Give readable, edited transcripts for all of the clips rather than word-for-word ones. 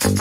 Good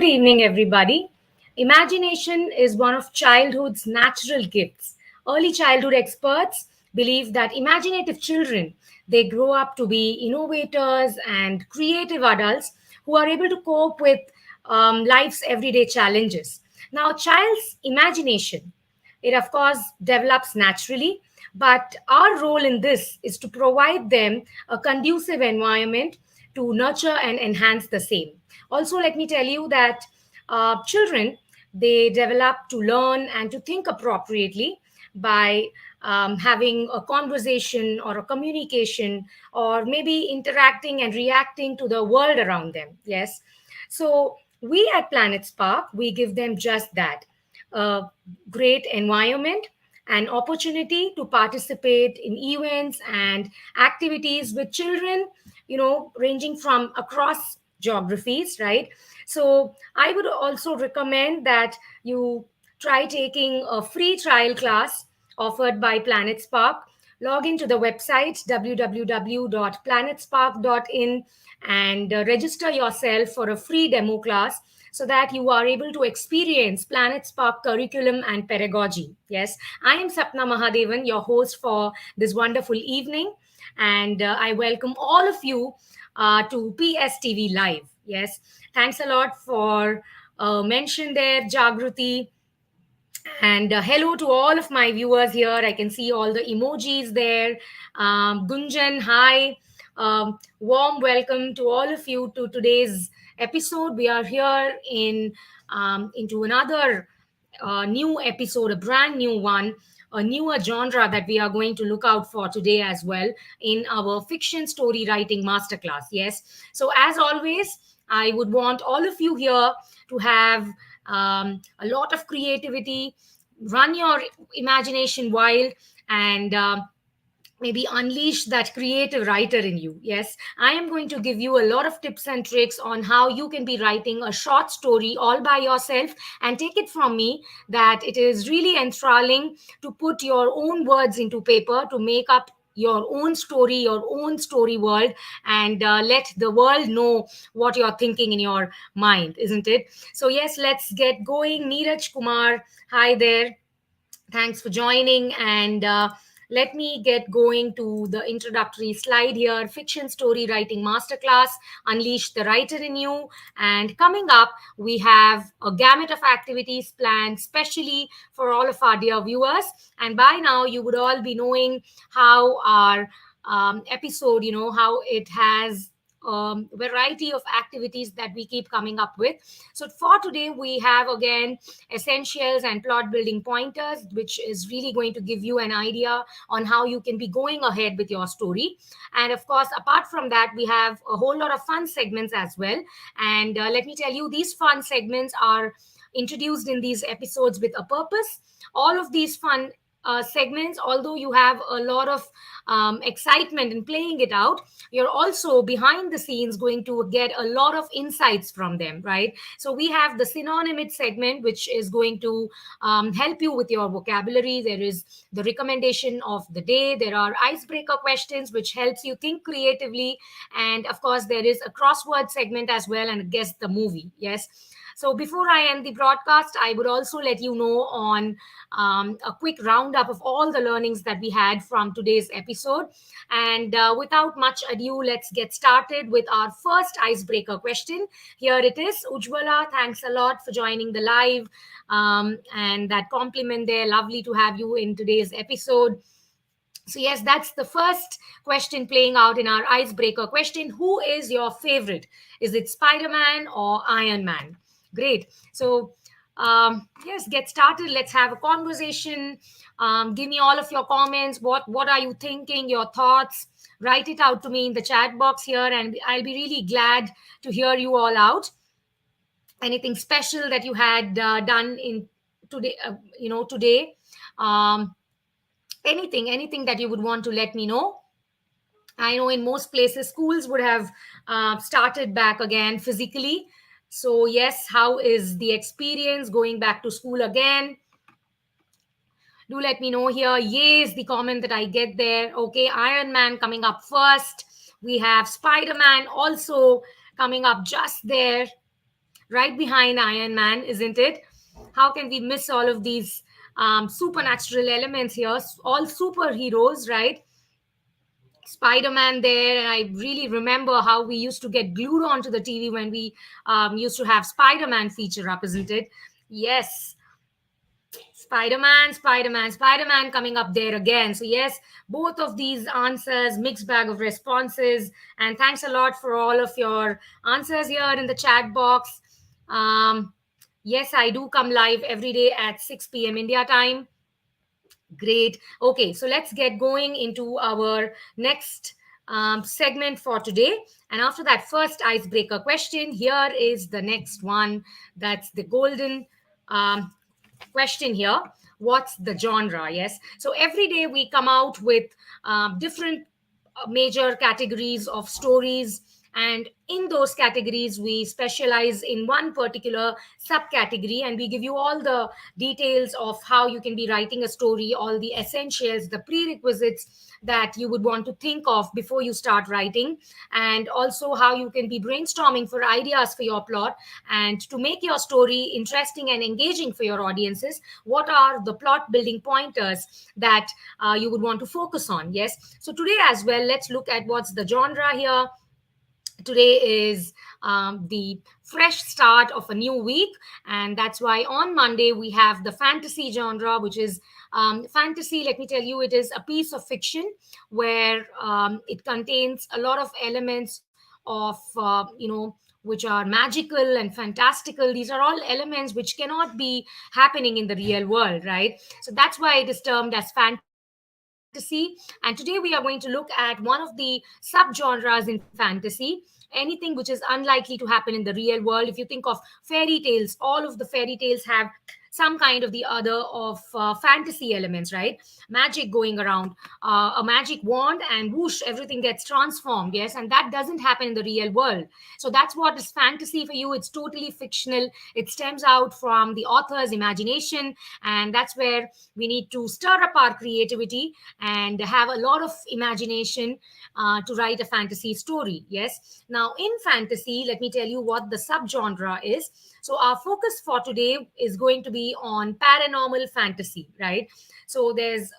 evening, everybody. Imagination is one of childhood's natural gifts. Early childhood experts believe that imaginative children they grow up to be innovators and creative adults who are able to cope with life's everyday challenges. Now, child's imagination it, of course, develops naturally, but our role in this is to provide them a conducive environment to nurture and enhance the same. Also, let me tell you that children they develop to learn and to think appropriately by having a conversation or a communication or maybe interacting and reacting to the world around them. Yes. So we at PlanetSpark, we give them just that a great environment, an opportunity to participate in events and activities with children, ranging from across geographies, right? So I would also recommend that you try taking a free trial class offered by PlanetSpark. Log into the website www.planetspark.in and register yourself for a free demo class so that you are able to experience PlanetSpark curriculum and pedagogy. Yes, I am Sapna Mahadevan, your host for this wonderful evening, and I welcome all of you to PSTV Live. Yes, thanks a lot for mention there, Jagruti. And hello to all of my viewers here. I can see all the emojis there. Gunjan, hi. Warm welcome to all of you to today's episode. We are here into another new episode, a brand new one, a newer genre that we are going to look out for today as well in our fiction story writing masterclass. Yes. So, as always, I would want all of you here to have a lot of creativity, run your imagination wild, and maybe unleash that creative writer in you. Yes, I am going to give you a lot of tips and tricks on how you can be writing a short story all by yourself, and take it from me that it is really enthralling to put your own words into paper to make up your own story world, and let the world know what you're thinking in your mind, isn't it? So yes, let's get going. Neeraj Kumar, hi there. Thanks for joining. And let me get going to the introductory slide here. Fiction story writing masterclass, Unleash the Writer in You. And coming up, we have a gamut of activities planned specially for all of our dear viewers. And by now, you would all be knowing how our episode, how it has variety of activities that we keep coming up with. So for today, we have again essentials and plot building pointers, which is really going to give you an idea on how you can be going ahead with your story. And of course, apart from that, we have a whole lot of fun segments as well. And let me tell you, these fun segments are introduced in these episodes with a purpose. All of these fun segments, although you have a lot of excitement in playing it out, you're also behind the scenes going to get a lot of insights from them, right? So we have the SYNONYM segment, which is going to help you with your vocabulary. There is the recommendation of the day. There are icebreaker questions, which helps you think creatively. And of course, there is a crossword segment as well, and guess the movie. Yes. So before I end the broadcast, I would also let you know on a quick roundup of all the learnings that we had from today's episode. And without much ado, let's get started with our first icebreaker question. Here it is. Ujwala, thanks a lot for joining the live. And that compliment there, lovely to have you in today's episode. So yes, that's the first question playing out in our icebreaker question. Who is your favorite? Is it Spider-Man or Iron Man? Great. So yes, get started. Let's have a conversation. Give me all of your comments. What are you thinking? Your thoughts? Write it out to me in the chat box here, and I'll be really glad to hear you all out. Anything special that you had done in today? Today. Anything that you would want to let me know. I know in most places schools would have started back again physically. So yes, how is the experience going back to school again? Do let me know here. Yes, the comment that I get there. Okay, Iron Man coming up first. We have Spider Man also coming up just there, right behind Iron Man, isn't it? How can we miss all of these supernatural elements here? All superheroes, right? Spider-Man there, and I really remember how we used to get glued onto the TV when we used to have Spider-Man feature up, isn't it? Yes, Spider-Man coming up there again. So yes, both of these answers, mixed bag of responses, and thanks a lot for all of your answers here in the chat box. Um, yes, I do come live every day at 6 p.m. India time. Great. Okay, so let's get going into our next segment for today. And after that first icebreaker question, here is the next one. That's the golden um, question here. What's the genre? Yes. So every day we come out with different major categories of stories, and in those categories we specialize in one particular subcategory, and we give you all the details of how you can be writing a story, all the essentials, the prerequisites that you would want to think of before you start writing, and also how you can be brainstorming for ideas for your plot, and to make your story interesting and engaging for your audiences, what are the plot building pointers that you would want to focus on. Yes, so today as well, let's look at what's the genre here. Today is the fresh start of a new week, and that's why on Monday we have the fantasy genre, which is fantasy. Let me tell you, it is a piece of fiction where it contains a lot of elements of which are magical and fantastical. These are all elements which cannot be happening in the real world, right? So that's why it is termed as fantasy. And today we are going to look at one of the subgenres in fantasy, anything which is unlikely to happen in the real world. If you think of fairy tales, all of the fairy tales have some kind of the other of fantasy elements, right? Magic going around, a magic wand, and whoosh, everything gets transformed. Yes, and that doesn't happen in the real world. So that's what is fantasy for you. It's totally fictional. It stems out from the author's imagination, and that's where we need to stir up our creativity and have a lot of imagination to write a fantasy story. Yes. Now, in fantasy, let me tell you what the subgenre is. So, our focus for today is going to be on paranormal fantasy, right? So, there's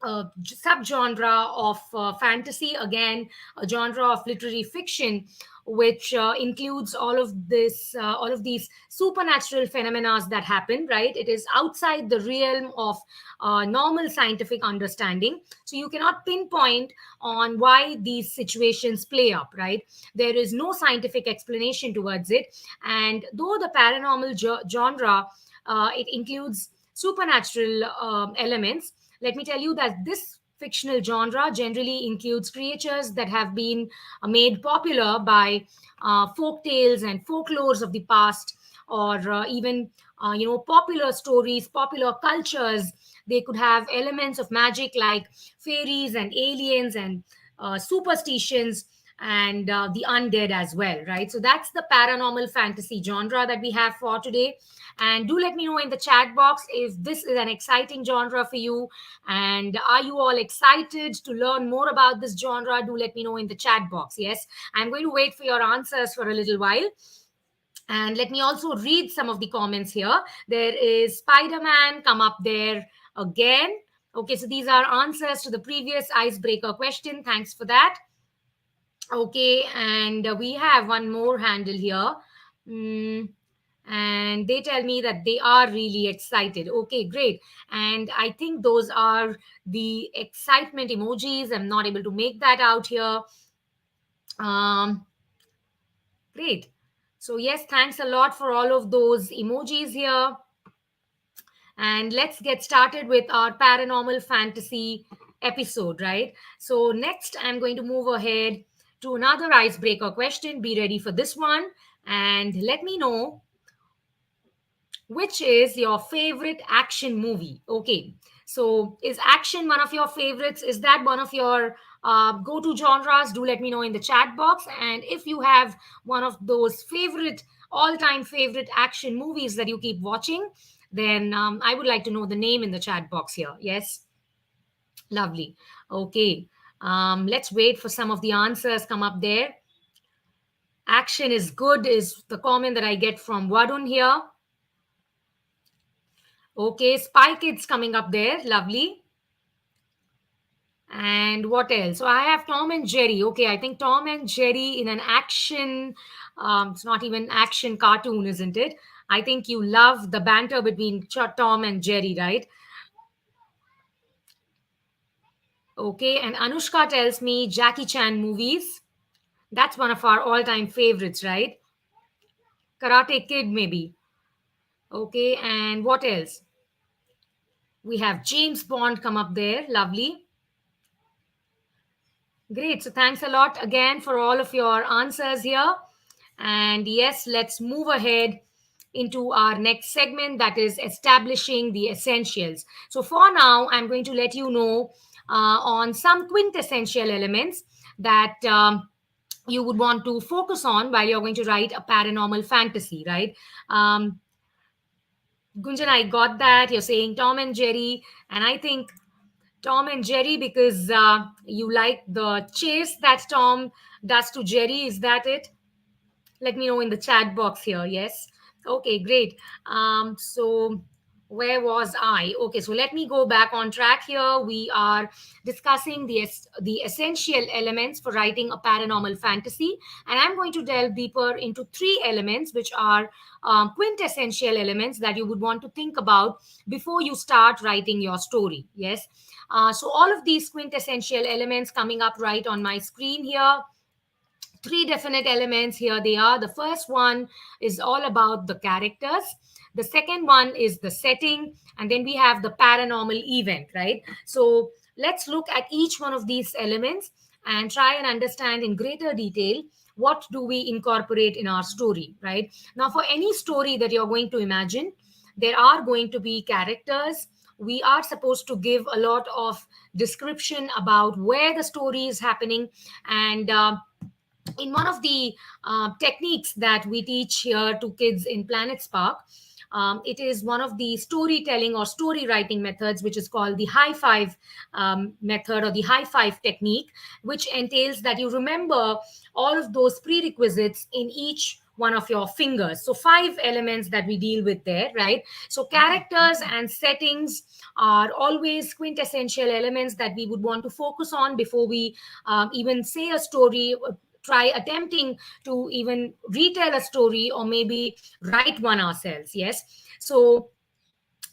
subgenre of fantasy, again a genre of literary fiction which includes all of these supernatural phenomena that happen, right? It is outside the realm of normal scientific understanding, so you cannot pinpoint on why these situations play up, right? There is no scientific explanation towards it. And though the paranormal genre it includes supernatural elements, let me tell you that this fictional genre generally includes creatures that have been made popular by folk tales and folklores of the past, or even popular stories, popular cultures. They could have elements of magic like fairies and aliens and superstitions and the undead as well, right? So that's the paranormal fantasy genre that we have for today. And do let me know in the chat box if this is an exciting genre for you. And are you all excited to learn more about this genre? Do let me know in the chat box. Yes, I'm going to wait for your answers for a little while. And let me also read some of the comments here. There is Spider-Man come up there again. Okay, so these are answers to the previous icebreaker question. Thanks for that. Okay, and we have one more handle here. And they tell me that they are really excited. Okay, great. And I think those are the excitement emojis. I'm not able to make that out here. Great. So, yes, thanks a lot for all of those emojis here. And let's get started with our paranormal fantasy episode, right? So, next, I'm going to move ahead to another icebreaker question. Be ready for this one. And let me know which is your favorite action movie. Okay. So, is action one of your favorites? Is that one of your go to genres? Do let me know in the chat box. And if you have one of those favorite, all time favorite action movies that you keep watching, then I would like to know the name in the chat box here. Yes, lovely. Okay, let's wait for some of the answers come up there. Action is good, is the comment that I get from Wadun here. Okay, Spy Kids coming up there. Lovely. And what else? So I have Tom and Jerry. Okay, I think Tom and Jerry in an action, it's not even action cartoon, isn't it? I think you love the banter between Tom and Jerry, right? Okay, and Anushka tells me Jackie Chan movies. That's one of our all time favorites, right? Karate Kid, maybe. Okay, and what else? We have James Bond come up there. Lovely. Great. So thanks a lot again for all of your answers here. And yes, let's move ahead into our next segment, that is establishing the essentials. So for now, I'm going to let you know on some quintessential elements that you would want to focus on while you're going to write a paranormal fantasy, right? Gunjan, I got that. You're saying Tom and Jerry. And I think Tom and Jerry because you like the chase that Tom does to Jerry. Is that it? Let me know in the chat box here. Yes. Okay, great. So where was I? Okay, so let me go back on track here. We are discussing the essential elements for writing a paranormal fantasy, and I'm going to delve deeper into three elements, which are quintessential elements that you would want to think about before you start writing your story. Yes. So all of these quintessential elements coming up right on my screen here, three definite elements. Here they are. The first one is all about the characters, the second one is the setting, and then we have the paranormal event, right? So let's look at each one of these elements and try and understand in greater detail what do we incorporate in our story, right? Now, for any story that you're going to imagine, there are going to be characters. We are supposed to give a lot of description about where the story is happening, and in one of the techniques that we teach here to kids in PlanetSpark, it is one of the storytelling or story writing methods, which is called the high five method or the high five technique, which entails that you remember all of those prerequisites in each one of your fingers. So, five elements that we deal with there, right? So, characters and settings are always quintessential elements that we would want to focus on before we even say a story, try attempting to even retell a story or maybe write one ourselves. Yes. So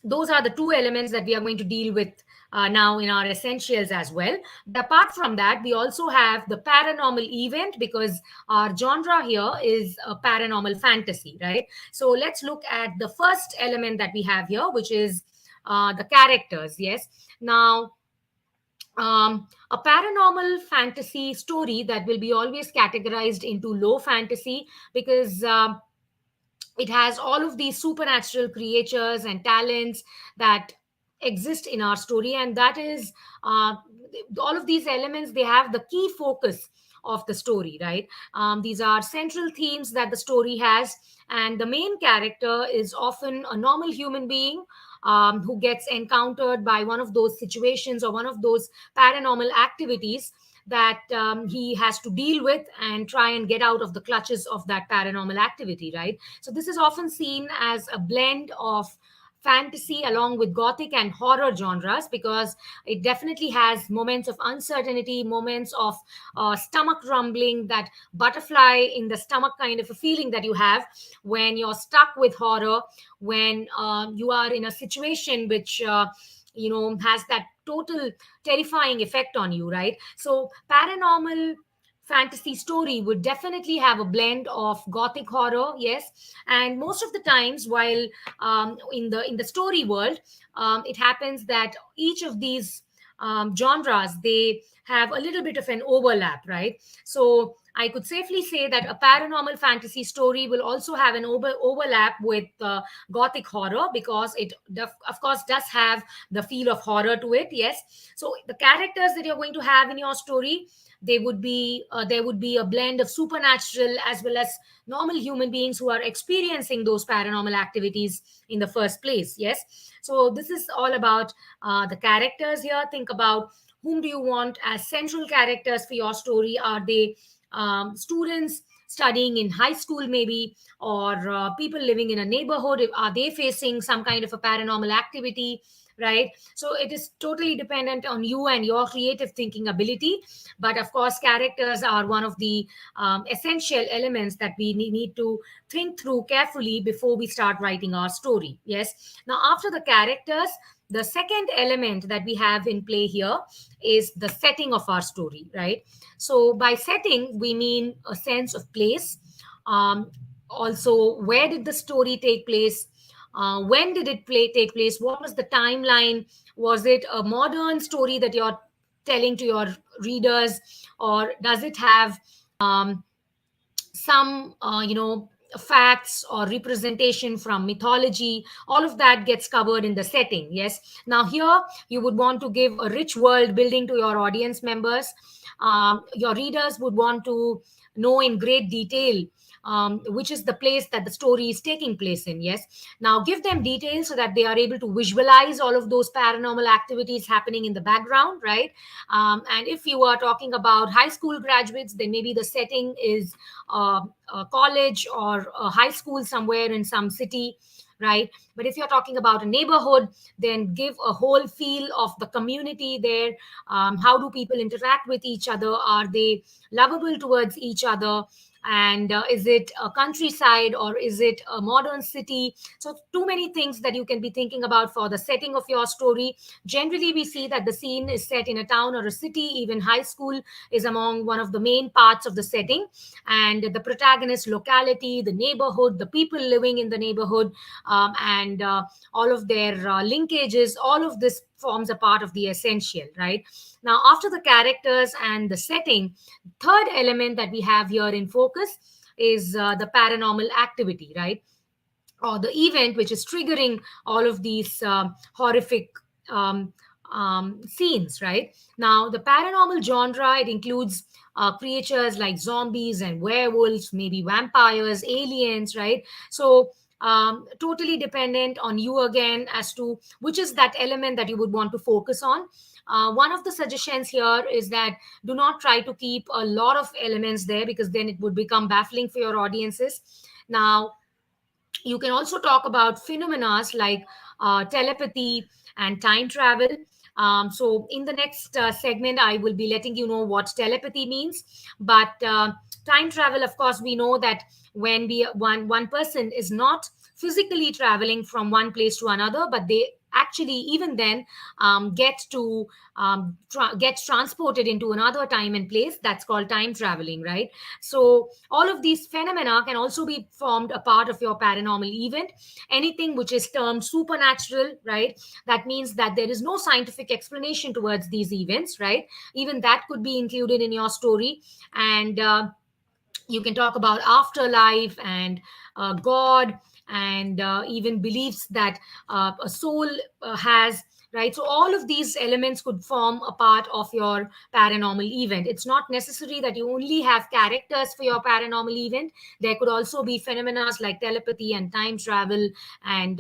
those are the two elements that we are going to deal with now in our essentials as well. But apart from that, we also have the paranormal event because our genre here is a paranormal fantasy, right? So let's look at the first element that we have here, which is the characters. Yes. Now, a paranormal fantasy story that will be always categorized into low fantasy because it has all of these supernatural creatures and talents that exist in our story, and that is all of these elements, they have the key focus of the story, right? These are central themes that the story has, and the main character is often a normal human being who gets encountered by one of those situations or one of those paranormal activities that he has to deal with and try and get out of the clutches of that paranormal activity, right? So this is often seen as a blend of fantasy along with gothic and horror genres because it definitely has moments of uncertainty, moments of stomach rumbling, that butterfly in the stomach kind of a feeling that you have when you're stuck with horror, when you are in a situation which has that total terrifying effect on you, right? So paranormal fantasy story would definitely have a blend of gothic horror, yes, and most of the times while in the story world, it happens that each of these genres, they have a little bit of an overlap, right? So I could safely say that a paranormal fantasy story will also have an overlap with gothic horror, because it, of course, does have the feel of horror to it. Yes. So the characters that you're going to have in your story, they would be there would be a blend of supernatural as well as normal human beings who are experiencing those paranormal activities in the first place. Yes. So this is all about the characters here. Think about whom do you want as central characters for your story. Are they students studying in high school, maybe, or people living in a neighborhood? Are they facing some kind of a paranormal activity, right? So it is totally dependent on you and your creative thinking ability. But of course, characters are one of the essential elements that we need to think through carefully before we start writing our story. Yes. Now, after the characters, the second element that we have in play here is the setting of our story, right? So by setting, we mean a sense of place. Um, Also, where did the story take place? When did it take place? What was the timeline? Was it a modern story that you're telling to your readers, or does it have um, some facts or representation from mythology? All of that gets covered in the setting. Yes. Now here you would want to give a rich world building to your audience members. Your readers would want to know in great detail which is the place that the story is taking place in. Yes. Now give them details so that they are able to visualize all of those paranormal activities happening in the background, right? And if you are talking about high school graduates, then maybe the setting is a college or a high school somewhere in some city, right? But if you're talking about a neighborhood, then give a whole feel of the community there. How do people interact with each other? Are they lovable towards each other? And is it a countryside or is it a modern city? So too many things that you can be thinking about for the setting of your story. Generally, we see that the scene is set in a town or a city. Even high school is among one of the main parts of the setting. And the protagonist locality, the neighborhood, the people living in the neighborhood, and all of their linkages, all of this forms a part of the essential, right? Now, after the characters and the setting, third element that we have here in focus is the paranormal activity, right? Or the event which is triggering all of these horrific um, scenes, right? Now, the paranormal genre, it includes creatures like zombies and werewolves, maybe vampires, aliens, right? So totally dependent on you again as to which is that element that you would want to focus on. One of the suggestions here is that do not try to keep a lot of elements there, because then it would become baffling for your audiences. Now, you can also talk about phenomena like telepathy and time travel. So, in the next segment, I will be letting you know what telepathy means. But time travel, of course, we know that when one person is not physically traveling from one place to another, but they actually even then get transported into another time and place, that's called time traveling, right? So all of these phenomena can also be formed a part of your paranormal event. Anything which is termed supernatural, right? That means that there is no scientific explanation towards these events, right? Even that could be included in your story. And you can talk about afterlife and God, and even beliefs that a soul has, right? So all of these elements could form a part of your paranormal event. It's not necessary that you only have characters for your paranormal event. There could also be phenomena like telepathy and time travel, and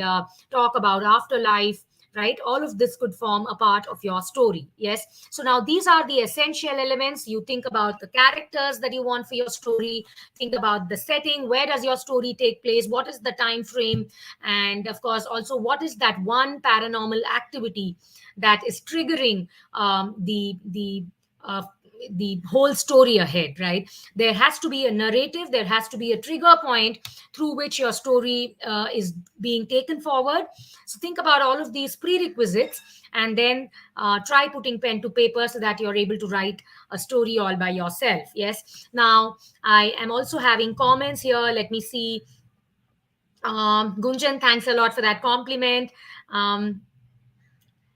talk about afterlife, right? All of this could form a part of your story. Yes. So now these are the essential elements. You think about the characters that you want for your story, think about the setting, where does your story take place, what is the time frame, and of course also what is that one paranormal activity that is triggering uh, the whole story ahead, right? There has to be a narrative, there has to be a trigger point through which your story is being taken forward. So think about all of these prerequisites, and then try putting pen to paper so that you're able to write a story all by yourself. Yes. Now, I am also having comments here. Let me see. Gunjan, thanks a lot for that compliment. Um,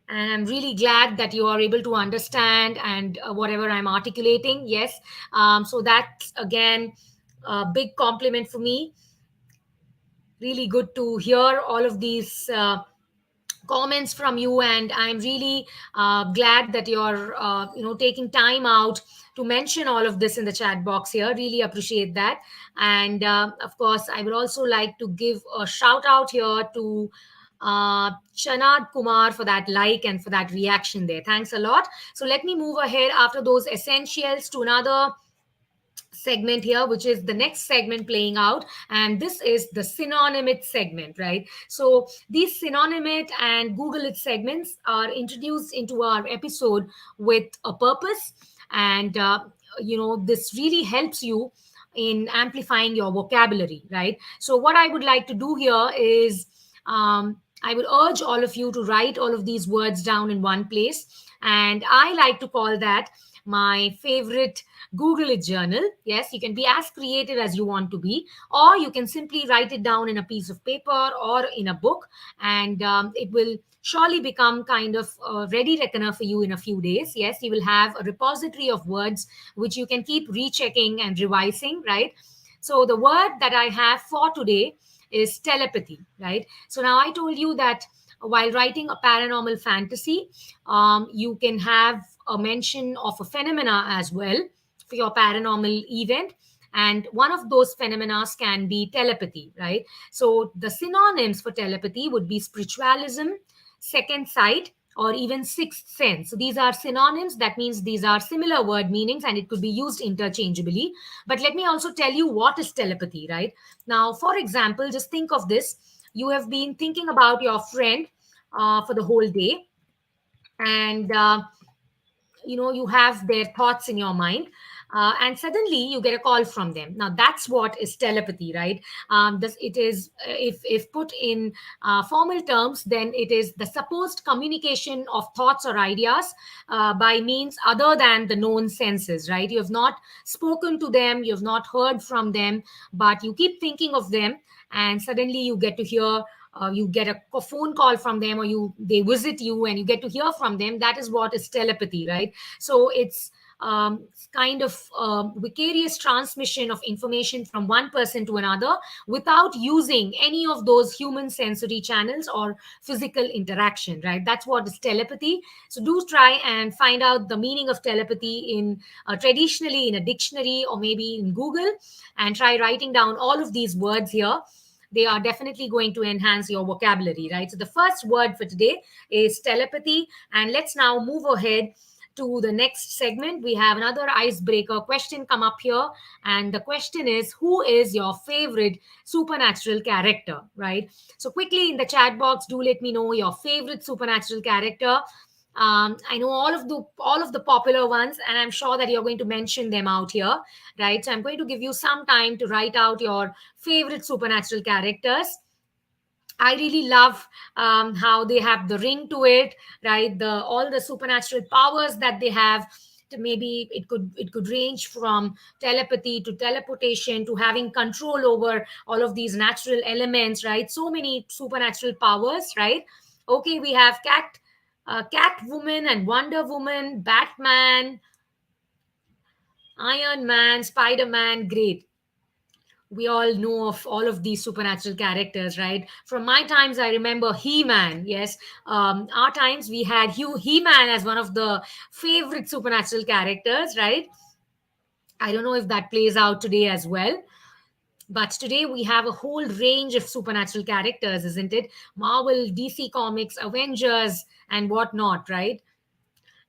And I'm really glad that you are able to understand and whatever I'm articulating. Yes. So that's again a big compliment for me. Really good to hear all of these comments from you, and I'm really glad that you're taking time out to mention all of this in the chat box here. Really appreciate that. And of course, I would also like to give a shout out here to Chanad Kumar for that like and for that reaction there. Thanks a lot. So let me move ahead after those essentials to another segment here, which is the next segment playing out, and this is the synonymit segment, right? So these synonymit and Google it segments are introduced into our episode with a purpose, and this really helps you in amplifying your vocabulary, right? So what I would like to do here is I would urge all of you to write all of these words down in one place, and I like to call that my favorite Google it journal. Yes, you can be as creative as you want to be, or you can simply write it down in a piece of paper or in a book, and it will surely become kind of a ready reckoner for you in a few days. Yes, you will have a repository of words which you can keep rechecking and revising, right? So the word that I have for today is telepathy, right? So now I told you that while writing a paranormal fantasy, you can have a mention of a phenomena as well for your paranormal event. And one of those phenomena can be telepathy, right? So the synonyms for telepathy would be spiritualism, second sight, or even sixth sense. So these are synonyms. That means these are similar word meanings and it could be used interchangeably. But let me also tell you what is telepathy, right? Now, for example, just think of this. You have been thinking about your friend for the whole day, and you have their thoughts in your mind, and suddenly you get a call from them. Now that's what is telepathy, right? This it is if put in formal terms, then it is the supposed communication of thoughts or ideas by means other than the known senses, right? You have not spoken to them, you have not heard from them, but you keep thinking of them, and suddenly you get to hear, you get a phone call from them, or they visit you and you get to hear from them. That is what is telepathy, right? So it's kind of vicarious transmission of information from one person to another without using any of those human sensory channels or physical interaction, right? That's what is telepathy. So do try and find out the meaning of telepathy in traditionally in a dictionary or maybe in Google, and try writing down all of these words here. They are definitely going to enhance your vocabulary, right? So the first word for today is telepathy. And let's now move ahead to the next segment. We have another icebreaker question come up here. And the question is, who is your favorite supernatural character, right? So quickly in the chat box, do let me know your favorite supernatural character. I know all of the popular ones, and I'm sure that you're going to mention them out here, right? So I'm going to give you some time to write out your favorite supernatural characters. I really love how they have the ring to it, right? The all the supernatural powers that they have. Maybe it could range from telepathy to teleportation to having control over all of these natural elements, right? So many supernatural powers, right? Okay, we have Catwoman and Wonder Woman, Batman, Iron Man, Spider Man. Great, we all know of all of these supernatural characters, right? From my times, I remember He-Man. Yes, our times we had He-Man as one of the favorite supernatural characters, right? I don't know if that plays out today as well. But today we have a whole range of supernatural characters, isn't it? Marvel, DC Comics, Avengers, and whatnot, right?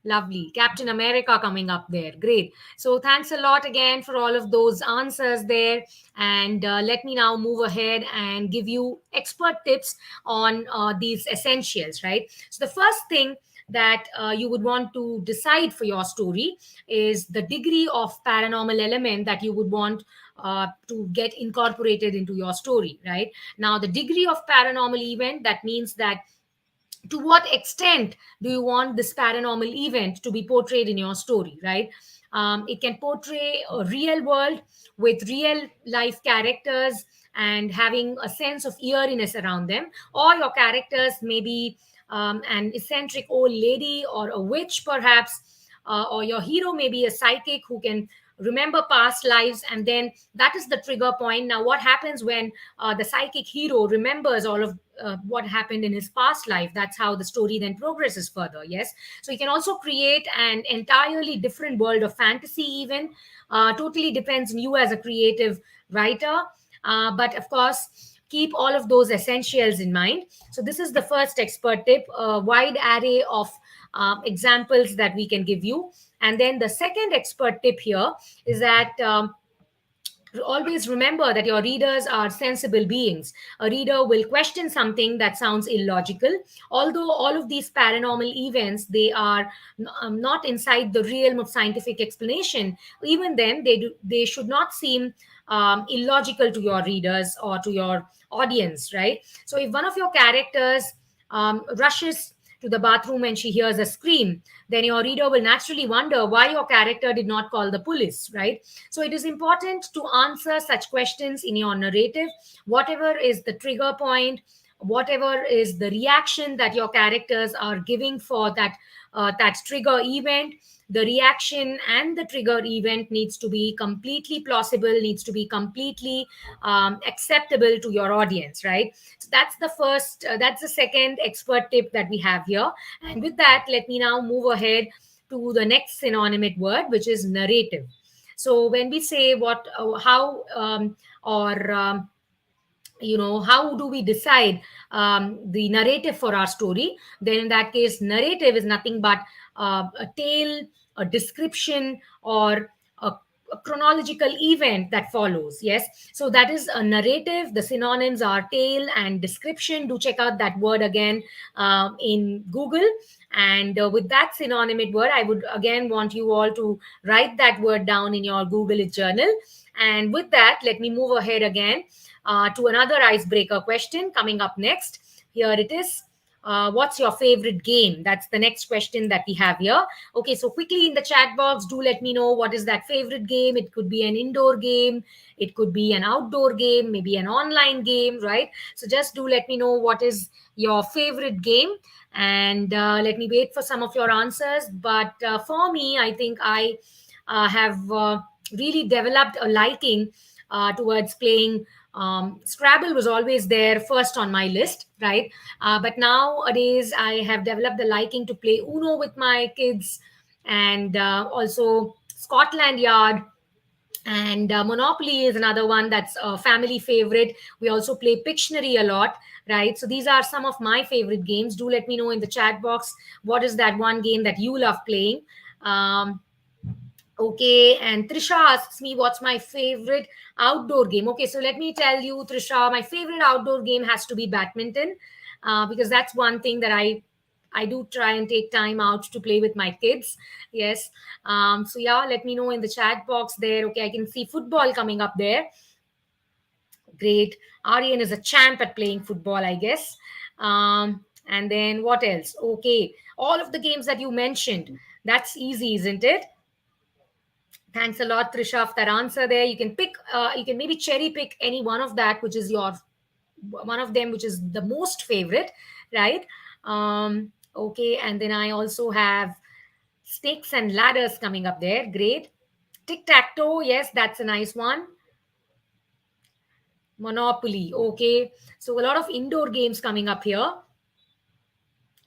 Lovely. Captain America coming up there. Great. So thanks a lot again for all of those answers there. And let me now move ahead and give you expert tips on these essentials, right? So the first thing that you would want to decide for your story is the degree of paranormal element that you would want to get incorporated into your story, right? Now, the degree of paranormal event, that means that to what extent do you want this paranormal event to be portrayed in your story, right? It can portray a real world with real life characters and having a sense of eeriness around them, or your characters maybe an eccentric old lady or a witch, perhaps, or your hero may be a psychic who can remember past lives, and then that is the trigger point. Now, what happens when the psychic hero remembers all of what happened in his past life? That's how the story then progresses further. Yes, so you can also create an entirely different world of fantasy, even. Totally depends on you as a creative writer. But of course, keep all of those essentials in mind. So, this is the first expert tip, a wide array of examples that we can give you. And then the second expert tip here is that always remember that your readers are sensible beings. A reader will question something that sounds illogical. Although all of these paranormal events, they are not inside the realm of scientific explanation, even then they should not seem illogical to your readers or to your audience, right? So if one of your characters rushes to the bathroom and she hears a scream, then your reader will naturally wonder why your character did not call the police, right? So it is important to answer such questions in your narrative. Whatever is the trigger point, whatever is the reaction that your characters are giving for that trigger event, the reaction and the trigger event needs to be completely plausible, needs to be completely acceptable to your audience, right? So that's the first, that's the second expert tip that we have here. And with that, let me now move ahead to the next synonymous word, which is narrative. So when we say what, how, or how do we decide the narrative for our story, then in that case, narrative is nothing but a tale, a description, or a chronological event that follows. Yes, so that is a narrative. The synonyms are tale and description. Do check out that word again in Google. And with that synonymous word, I would again want you all to write that word down in your Google journal. And with that, let me move ahead again to another icebreaker question coming up next. Here it is. What's your favorite game? That's the next question that we have here. Okay, so quickly in the chat box, do let me know what is that favorite game. It could be an indoor game, it could be an outdoor game, maybe an online game, right? So just do let me know what is your favorite game, and let me wait for some of your answers. But for me, I think I have really developed a liking towards playing. Scrabble was always there first on my list, right? But nowadays, I have developed the liking to play Uno with my kids, and also Scotland Yard. And Monopoly is another one that's a family favorite. We also play Pictionary a lot, right? So these are some of my favorite games. Do let me know in the chat box what is that one game that you love playing. Okay, and Trisha asks me what's my favorite outdoor game. Okay, so let me tell you, Trisha, my favorite outdoor game has to be badminton, because that's one thing that I do try and take time out to play with my kids. Yes. So yeah, let me know in the chat box there. Okay, I can see football coming up there. Great. Aryan is a champ at playing football, I guess. And then what else? Okay, all of the games that you mentioned. That's easy, isn't it? Thanks a lot, Trisha, for that answer there. You can pick, you can maybe cherry pick any one of that, which is your one of them, which is the most favorite, right? Okay, and then I also have snakes and ladders coming up there. Great. Tic tac toe, yes, that's a nice one. Monopoly, okay. So a lot of indoor games coming up here.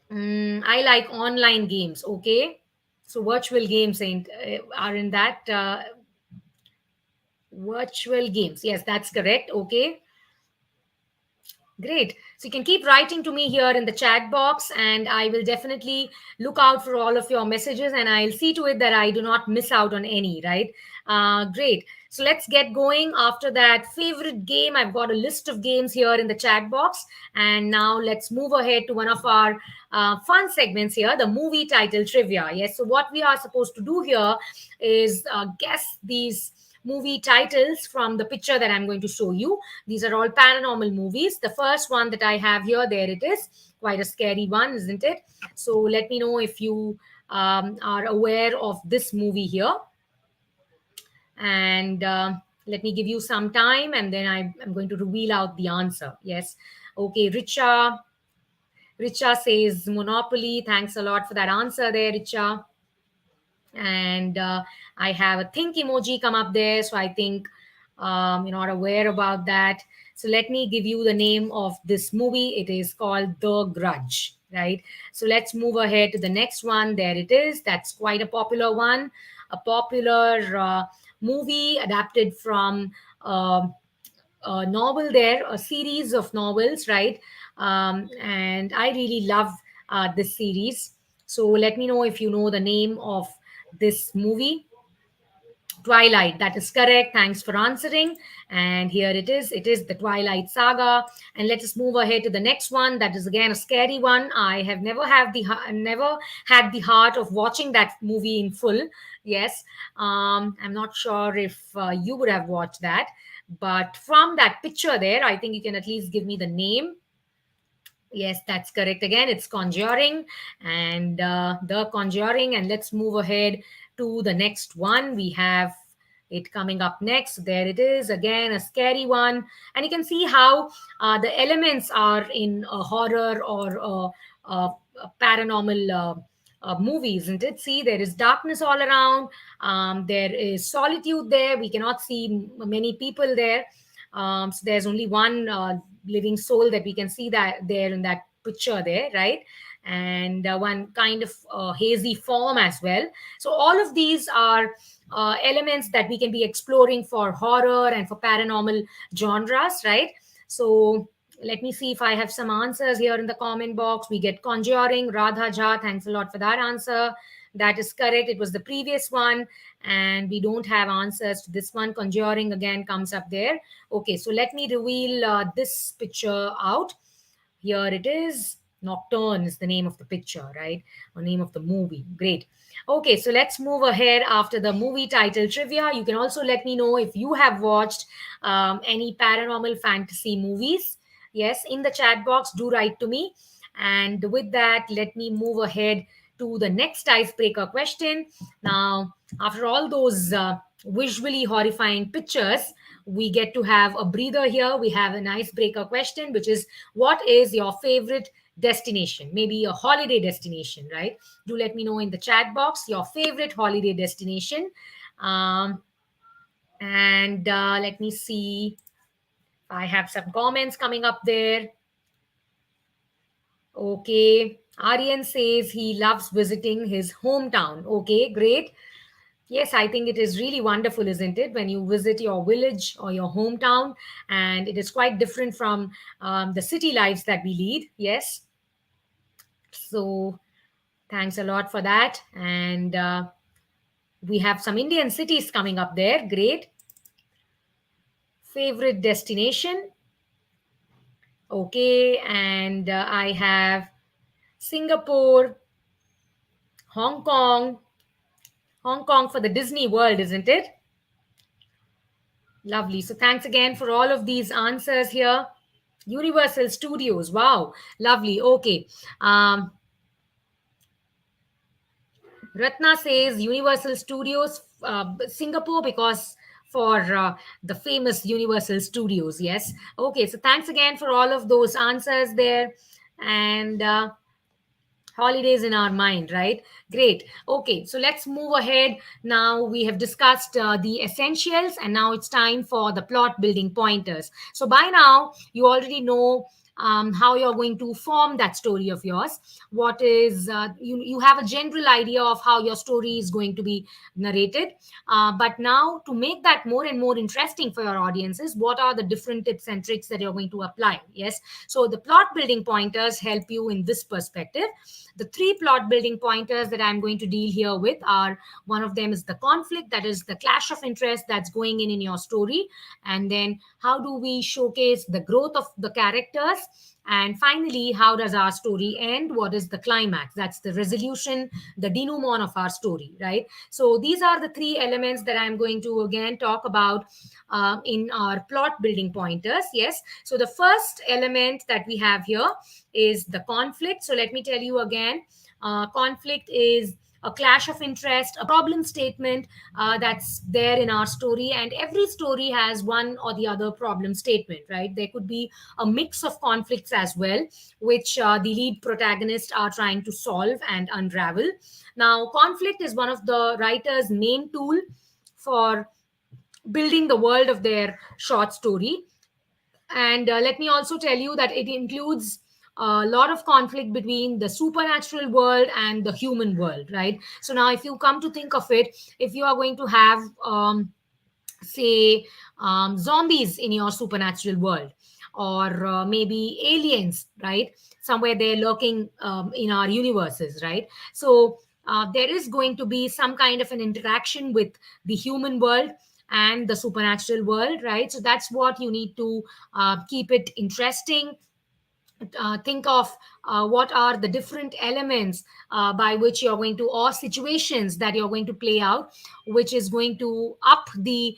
I like online games, okay. So virtual games are in that. Virtual games. Yes, that's correct. Okay. Great. So you can keep writing to me here in the chat box, and I will definitely look out for all of your messages, and I'll see to it that I do not miss out on any, right? Great. So let's get going. After that favorite game, I've got a list of games here in the chat box. And now let's move ahead to one of our fun segments here, the movie title trivia. Yes. So what we are supposed to do here is guess these movie titles from the picture that I'm going to show you. These are all paranormal movies. The first one that I have here, there it is. Quite a scary one, isn't it? So let me know if you are aware of this movie here. And let me give you some time, and then I'm going to reveal out the answer. Yes. Okay, Richa says Monopoly. Thanks a lot for that answer there, Richa. And I have a think emoji come up there, so I think you're not aware about that. So let me give you the name of this movie. It is called The Grudge, right? So let's move ahead to the next one. There it is. That's quite a popular one, a popular movie adapted from a novel there, a series of novels, right? And I really love this series. So let me know if you know the name of this movie. Twilight, that is correct. Thanks for answering. And here it is. It is the Twilight Saga. And let us move ahead to the next one. That is again a scary one. I have never had the heart of watching that movie in full. Yes, I'm not sure if you would have watched that, but from that picture there, I think you can at least give me the name. Yes, that's correct. Again, it's Conjuring and The Conjuring. And let's move ahead to the next one. We have it coming up next. There it is. Again, a scary one. And you can see how the elements are in a horror or a paranormal movie, isn't it? See, there is darkness all around. There is solitude there. We cannot see many people there. So there's only one living soul that we can see that there in that picture there, right? And one kind of hazy form as well. So all of these are elements that we can be exploring for horror and for paranormal genres, right? So let me see if I have some answers here in the comment box. We get Conjuring, Radha Jha. Thanks a lot for that answer. That is correct. It was the previous one, and we don't have answers to this one. Conjuring again comes up there. Okay, so let me reveal this picture out. Here it is. Nocturne is the name of the picture, right? Or name of the movie. Great. Okay, so let's move ahead after the movie title trivia. You can also let me know if you have watched any paranormal fantasy movies. Yes, in the chat box, do write to me. And with that, let me move ahead to the next icebreaker question. Now, after all those visually horrifying pictures, we get to have a breather here. We have an icebreaker question, which is what is your favorite destination? Maybe a holiday destination, right? Do let me know in the chat box your favorite holiday destination. And let me see. I have some comments coming up there. Okay. Aryan says he loves visiting his hometown. Okay, great. Yes, I think it is really wonderful, isn't it, when you visit your village or your hometown, and it is quite different from the city lives that we lead. Yes. So thanks a lot for that. And we have some Indian cities coming up there. Great. Favorite destination. Okay. And I have Singapore, Hong Kong. Hong Kong for the Disney World, isn't it? Lovely. So thanks again for all of these answers here. Universal Studios. Wow. Lovely. Okay. Ratna says Universal Studios, Singapore, because for the famous Universal Studios. Yes. Okay. So thanks again for all of those answers there. And holidays in our mind, right? Great. Okay, so let's move ahead. Now we have discussed the essentials, and now it's time for the plot building pointers. So by now you already know how you're going to form that story of yours. What is you have a general idea of how your story is going to be narrated, but now to make that more and more interesting for your audiences, what are the different tips and tricks that you're going to apply? Yes, so the plot building pointers help you in this perspective. The three plot building pointers that I'm going to deal here with are, one of them is the conflict, that is the clash of interest that's going in your story. And then how do we showcase the growth of the characters? And finally, how does our story end? What is the climax? That's the resolution, the denouement of our story, right? So these are the three elements that I'm going to again talk about in our plot building pointers. Yes. So the first element that we have here is the conflict. So let me tell you again, conflict is a clash of interest, a problem statement that's there in our story. And every story has one or the other problem statement, right? There could be a mix of conflicts as well, which the lead protagonists are trying to solve and unravel. Now, conflict is one of the writer's main tool for building the world of their short story. And let me also tell you that it includes a lot of conflict between the supernatural world and the human world, right? So now, if you come to think of it, if you are going to have say zombies in your supernatural world, or maybe aliens, right, somewhere they're lurking in our universes, right? So there is going to be some kind of an interaction with the human world and the supernatural world, right? So that's what you need to keep it interesting. Think of what are the different elements by which you're going to, or situations that you're going to play out, which is going to up the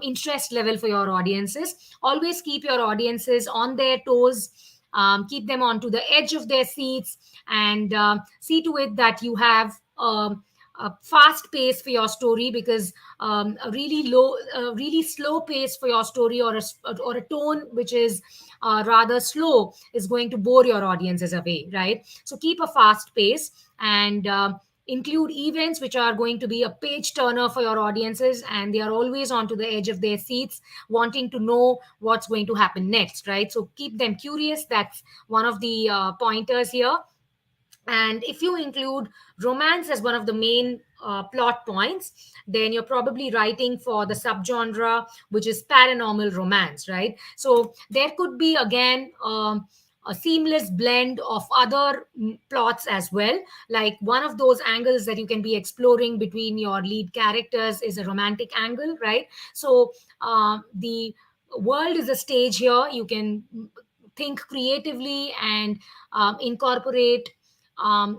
interest level for your audiences. Always keep your audiences on their toes, keep them onto the edge of their seats, and see to it that you have a fast pace for your story, because a really low, really slow pace for your story, or a tone which is rather slow, is going to bore your audiences away, right? So keep a fast pace, and include events which are going to be a page turner for your audiences, and they are always onto the edge of their seats, wanting to know what's going to happen next, right? So keep them curious. That's one of the pointers here. And if you include romance as one of the main plot points, then you're probably writing for the subgenre, which is paranormal romance, right? So there could be, again, a seamless blend of other plots as well. Like, one of those angles that you can be exploring between your lead characters is a romantic angle, right? So the world is a stage here. You can think creatively and incorporate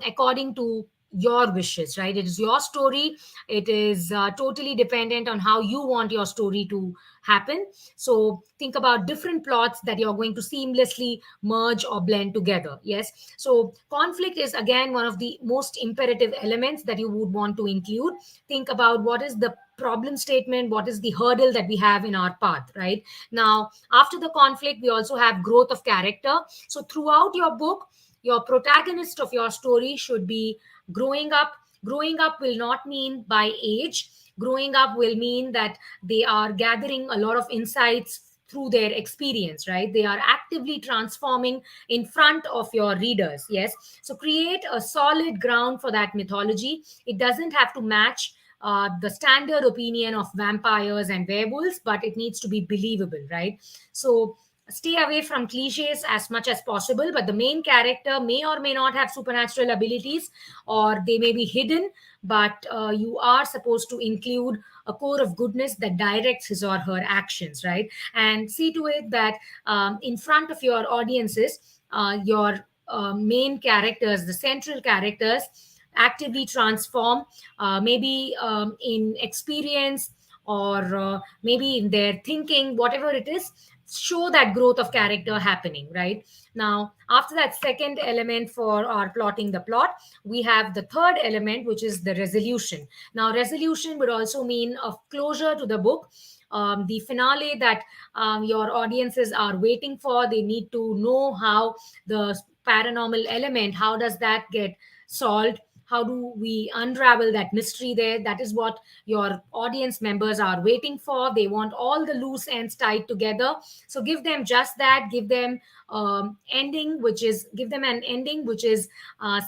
according to your wishes, right? It is your story. It is totally dependent on how you want your story to happen. So think about different plots that you're going to seamlessly merge or blend together. Yes. So conflict is, again, one of the most imperative elements that you would want to include. Think about what is the problem statement, what is the hurdle that we have in our path, right? Now, after the conflict, we also have growth of character. So throughout your book, your protagonist of your story should be growing up. Growing up will not mean by age. Growing up will mean that they are gathering a lot of insights through their experience, right? They are actively transforming in front of your readers. Yes. So create a solid ground for that mythology. It doesn't have to match the standard opinion of vampires and werewolves, but it needs to be believable, right? So stay away from cliches as much as possible, but the main character may or may not have supernatural abilities, or they may be hidden, but you are supposed to include a core of goodness that directs his or her actions, right? And see to it that in front of your audiences, your main characters, the central characters, actively transform, maybe in experience, or maybe in their thinking, whatever it is. Show that growth of character happening, right? Now, after that second element for our plotting the plot, we have the third element, which is the resolution. Now, resolution would also mean a closure to the book, the finale that your audiences are waiting for. They need to know how the paranormal element, how does that get solved, how do we unravel that mystery there. That is what your audience members are waiting for. They want all the loose ends tied together. So give them just that. Give them give them an ending which is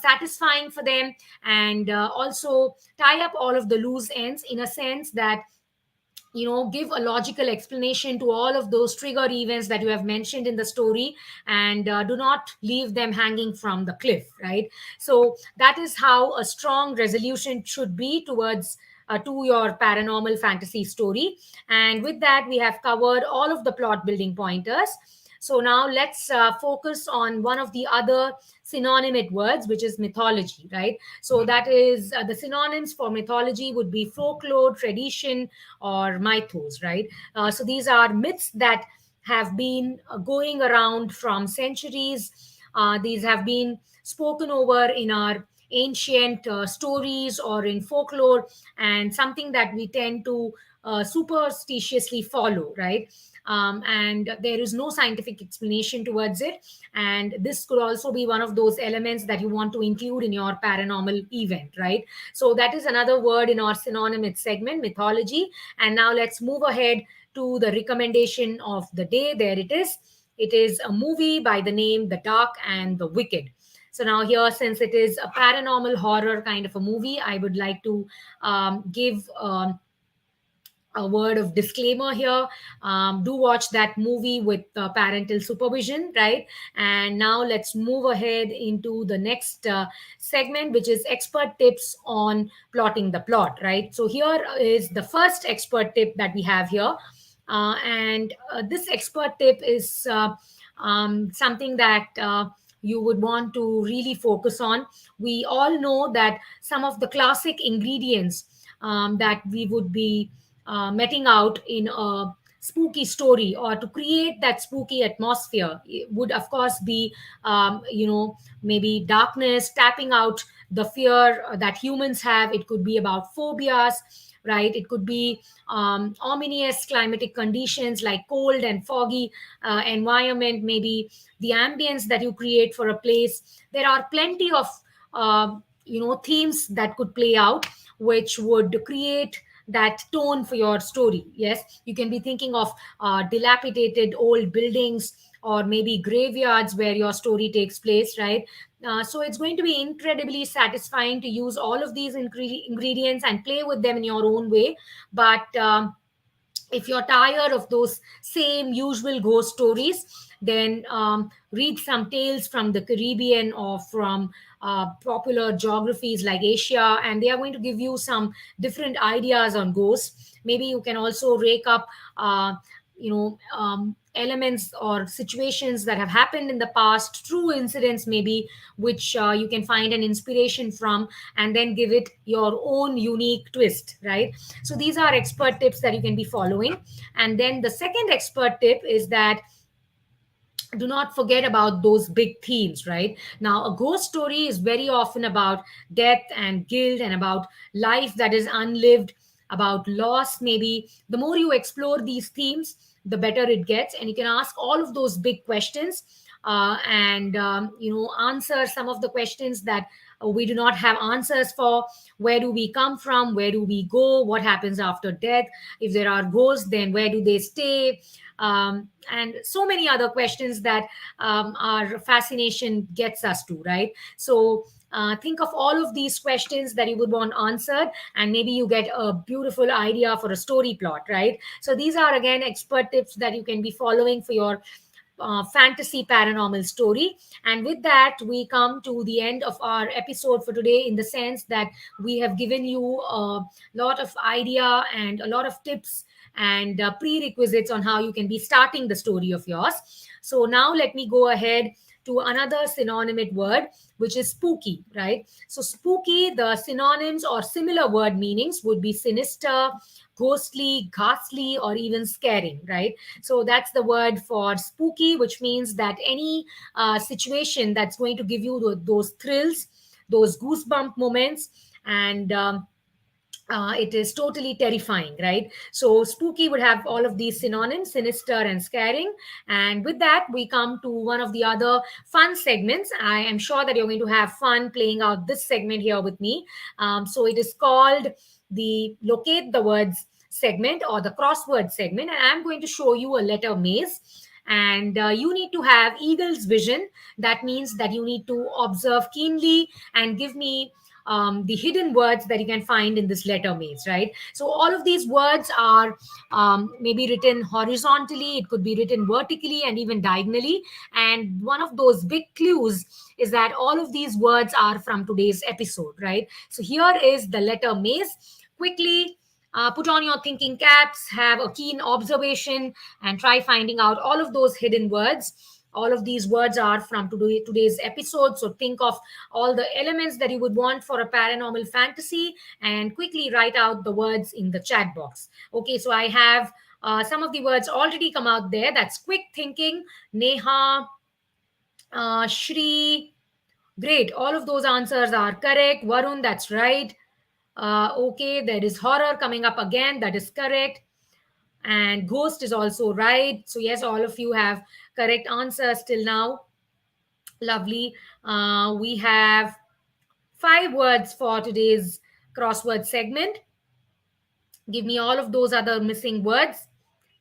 satisfying for them, and also tie up all of the loose ends in a sense that, give a logical explanation to all of those trigger events that you have mentioned in the story, and do not leave them hanging from the cliff, right? So that is how a strong resolution should be towards to your paranormal fantasy story. And with that, we have covered all of the plot building pointers. So now let's focus on one of the other synonymous words, which is mythology, right? So that is the synonyms for mythology would be folklore, tradition, or mythos, right? So these are myths that have been going around from centuries. These have been spoken over in our ancient stories or in folklore, and something that we tend to superstitiously follow, right? And there is no scientific explanation towards it. And this could also be one of those elements that you want to include in your paranormal event, right? So that is another word in our synonymous segment, mythology. And now let's move ahead to the recommendation of the day. There it is. It is a movie by the name The Dark and the Wicked. So now here, since it is a paranormal horror kind of a movie, I would like to give a word of disclaimer here. Do watch that movie with parental supervision, right? And now let's move ahead into the next segment, which is expert tips on plotting the plot, right? So here is the first expert tip that we have here. And this expert tip is something that you would want to really focus on. We all know that some of the classic ingredients that we would be meting out in a spooky story, or to create that spooky atmosphere, it would of course be maybe darkness, tapping out the fear that humans have. It could be about phobias, right? It could be ominous climatic conditions like cold and foggy environment, maybe the ambience that you create for a place. There are plenty of themes that could play out, which would create that tone for your story. Yes, you can be thinking of dilapidated old buildings, or maybe graveyards where your story takes place, right? So it's going to be incredibly satisfying to use all of these ingredients and play with them in your own way. But if you're tired of those same usual ghost stories, then read some tales from the Caribbean or from popular geographies like Asia, and they are going to give you some different ideas on ghosts. Maybe you can also rake up elements or situations that have happened in the past, true incidents maybe, which you can find an inspiration from, and then give it your own unique twist, right? So these are expert tips that you can be following. And then the second expert tip is that do not forget about those big themes, right? Now, a ghost story is very often about death and guilt, and about life that is unlived, about loss, maybe. The more you explore these themes, the better it gets. And you can ask all of those big questions, and answer some of the questions that we do not have answers for. Where do we come from? Where do we go? What happens after death? If there are ghosts, then where do they stay? And so many other questions that our fascination gets us to, right? So think of all of these questions that you would want answered, and maybe you get a beautiful idea for a story plot, right? So these are again expert tips that you can be following for your fantasy paranormal story. And with that, we come to the end of our episode for today, in the sense that we have given you a lot of idea and a lot of tips and prerequisites on how you can be starting the story of yours. So now let me go ahead to another synonymous word, which is spooky, right? So spooky, the synonyms or similar word meanings would be sinister, ghostly, ghastly, or even scaring, right? So that's the word for spooky, which means that any situation that's going to give you those thrills, those goosebump moments, and it is totally terrifying, right? So spooky would have all of these synonyms, sinister and scaring. And with that, we come to one of the other fun segments. I am sure that you're going to have fun playing out this segment here with me. So it is called the Locate the Words segment, or the crossword segment. And I'm going to show you a letter maze. And you need to have eagle's vision. That means that you need to observe keenly and give me the hidden words that you can find in this letter maze, right? So all of these words are maybe written horizontally, it could be written vertically, and even diagonally. And one of those big clues is that all of these words are from today's episode, right? So here is the letter maze. Quickly, put on your thinking caps, have a keen observation, and try finding out all of those hidden words. All of these words are from today's episode. So think of all the elements that you would want for a paranormal fantasy, and quickly write out the words in the chat box. Okay, so I have some of the words already come out there. That's quick thinking, Neha, Shri, Great. All of those answers are correct. Varun, that's right. Okay, there is horror coming up again. That is correct. And ghost is also right. So, yes, all of you have correct answers till now. Lovely. We have 5 words for today's crossword segment. Give me all of those other missing words.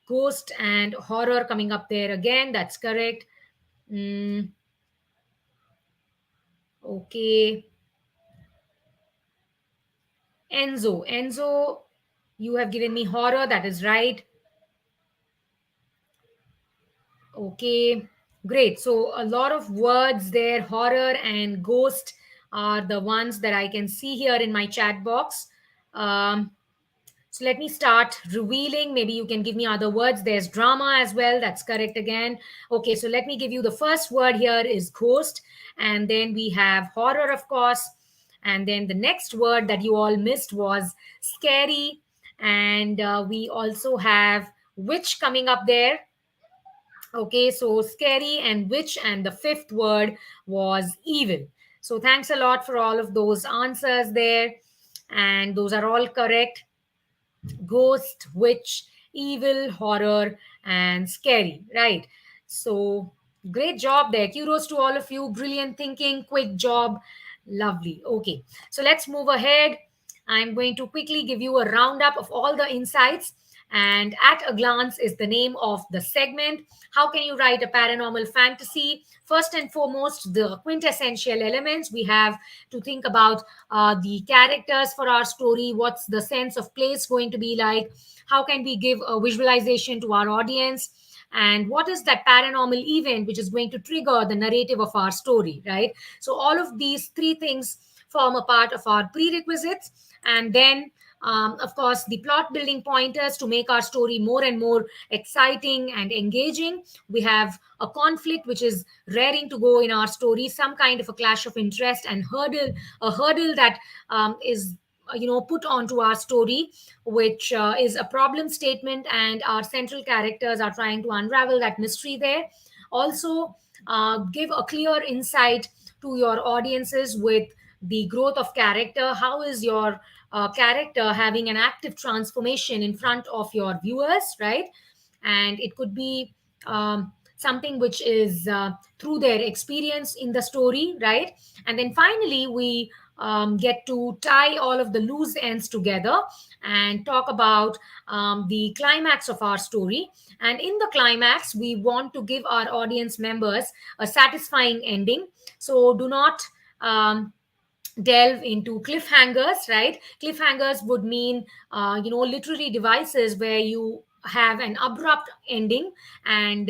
Ghost and horror coming up there again. That's correct. Mm, okay. Enzo. Enzo, you have given me horror. That is right. Okay. Great. So, a lot of words there. Horror and ghost are the ones that I can see here in my chat box. Um, So let me start revealing. Maybe you can give me other words. There's drama as well. That's correct again. Okay, so let me give you the first word here is ghost. And then we have horror, of course. And then the next word that you all missed was scary. And we also have witch coming up there. Okay, so scary and witch. And the fifth word was evil. So thanks a lot for all of those answers there. And those are all correct. Ghost, witch, evil, horror, and scary, right? So, great job there. Kudos to all of you. Brilliant thinking, quick job. Lovely. Okay, so let's move ahead. I'm going to quickly give you a roundup of all the insights. And at a glance is the name of the segment. How can you write a paranormal fantasy? First and foremost, the quintessential elements. We have to think about the characters for our story. What's the sense of place going to be like? How can we give a visualization to our audience? And what is that paranormal event which is going to trigger the narrative of our story, right? So, all of these three things form a part of our prerequisites. And then of course, the plot building pointers to make our story more and more exciting and engaging. We have a conflict which is raring to go in our story, some kind of a clash of interest and a hurdle that is put onto our story, which is a problem statement, and our central characters are trying to unravel that mystery there. Also, give a clear insight to your audiences with the growth of character. How is your character having an active transformation in front of your viewers, right? And it could be something which is through their experience in the story, right? And then finally, we get to tie all of the loose ends together and talk about the climax of our story. And in the climax, we want to give our audience members a satisfying ending. So do not delve into cliffhangers, right? Cliffhangers would mean literary devices where you have an abrupt ending, and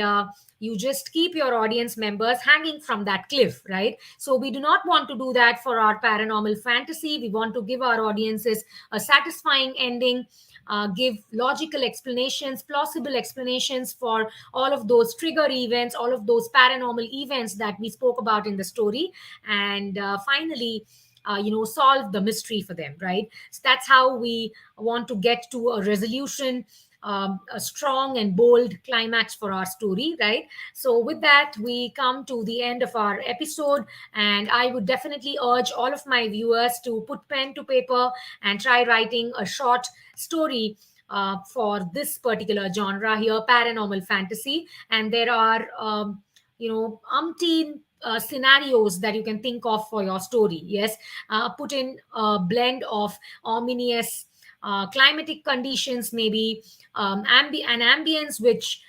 you just keep your audience members hanging from that cliff, right? So we do not want to do that for our paranormal fantasy. We want to give our audiences a satisfying ending, give logical explanations, plausible explanations for all of those trigger events, all of those paranormal events that we spoke about in the story, and finally solve the mystery for them, right? So that's how we want to get to a resolution, a strong and bold climax for our story, right? So with that, we come to the end of our episode, and I would definitely urge all of my viewers to put pen to paper and try writing a short story for this particular genre here, paranormal fantasy. And there are umpteen scenarios that you can think of for your story. Yes, put in a blend of ominous climatic conditions, maybe an ambience which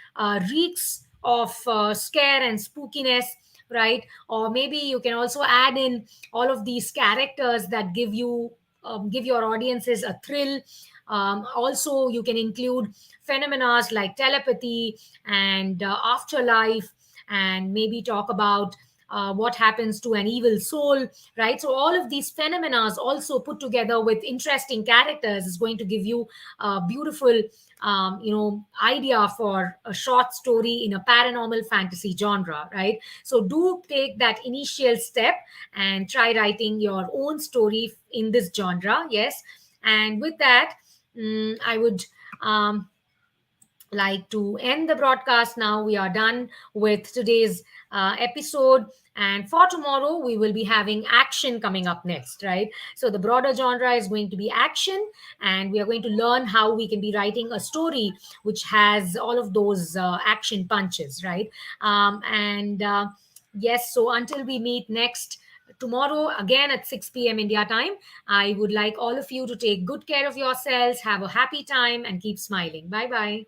reeks of scare and spookiness, right? Or maybe you can also add in all of these characters that give your audiences a thrill. Also, you can include phenomena like telepathy and afterlife, and maybe talk about what happens to an evil soul, right? So all of these phenomena also put together with interesting characters is going to give you a beautiful idea for a short story in a paranormal fantasy genre, right? So do take that initial step and try writing your own story in this genre. Yes, and with that, I would like to end the broadcast now. We are done with today's episode, And for tomorrow, we will be having action coming up next, right? So the broader genre is going to be action, and we are going to learn how we can be writing a story which has all of those action punches, right? And Yes, so until we meet next tomorrow again at 6 p.m. India time, I would like all of you to take good care of yourselves, have a happy time, and keep smiling. Bye bye.